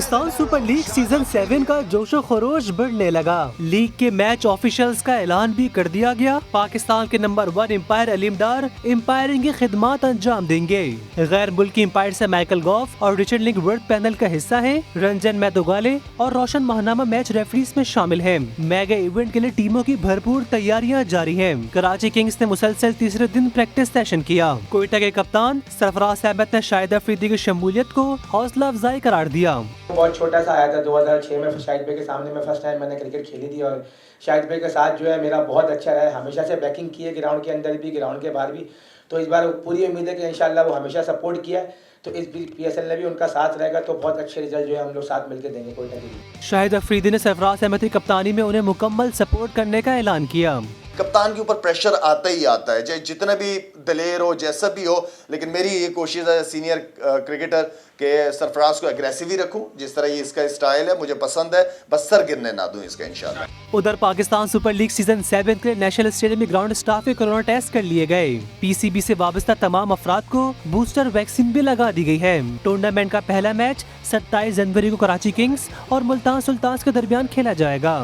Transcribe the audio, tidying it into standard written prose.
Pakistan super league season 7 का जोशो खरोश बढ़ने लगा। लीग के मैच ऑफिशियल्स का ऐलान भी कर दिया गया। पाकिस्तान के नंबर 1 एम्पायर अलीम डार एम्पायरिंग की खिदमत अंजाम देंगे। गैर मुल्की एम्पायर से माइकल गॉफ और रिचर्ड लिंक वर्ल्ड पैनल का हिस्सा है। रंजन मैदोगाले और रोशन महानामा मैच रेफरीज में शामिल हैं। मेगा इवेंट के लिए टीमों की भरपूर तैयारियां जारी हैं। कराची किंग्स ने मुसलसल तीसरे दिन प्रैक्टिस सेशन किया। कोयटा के कप्तान सरफराज अहमद ने शाहिद अफरीदी की शमूलियत को हौसला अफजाई करार दिया। बहुत छोटा सा आया था 2006 में शाहिद भाई के सामने में फर्स्ट टाइम मैंने क्रिकेट खेली थी और शाहिद भाई के साथ जो है मेरा बहुत अच्छा रहा है। हमेशा से बैकिंग की है, ग्राउंड के अंदर भी ग्राउंड के बाहर भी। तो इस बार पूरी उम्मीद है कि इंशाल्लाह वो हमेशा सपोर्ट किया है, तो इस PSL में भी उनका साथ रहेगा तो बहुत अच्छे रिजल्ट जो है हम लोग साथ मिलकर देंगे कोयटा के लिए। शाहिद अफरीदी ने सरफराज अहमद की कप्तानी में उन्हें मुकम्मल सपोर्ट करने का ऐलान किया। कप्तान के ऊपर प्रेशर आता ही आता है, चाहे जितना भी दलेर हो जैसा भी हो, लेकिन मेरी ये कोशिश है सीनियर क्रिकेटर के सरफराज को एग्रेसिव ही रखूं। जिस तरह ये इसका स्टाइल है मुझे पसंद है, बस सर गिरने ना दूं इसका इंशाल्लाह। उधर पाकिस्तान सुपर लीग सीजन 7 के लिए नेशनल स्टेडियम में ग्राउंड स्टाफ के कोरोना टेस्ट कर लिए गए। PCB से वाबस्ता तमाम अफराद को बूस्टर वैक्सीन भी लगा दी गई है। टूर्नामेंट का पहला मैच 27 जनवरी को कराची किंग्स और मुल्तान सुल्तान्स के दरमियान खेला जाएगा।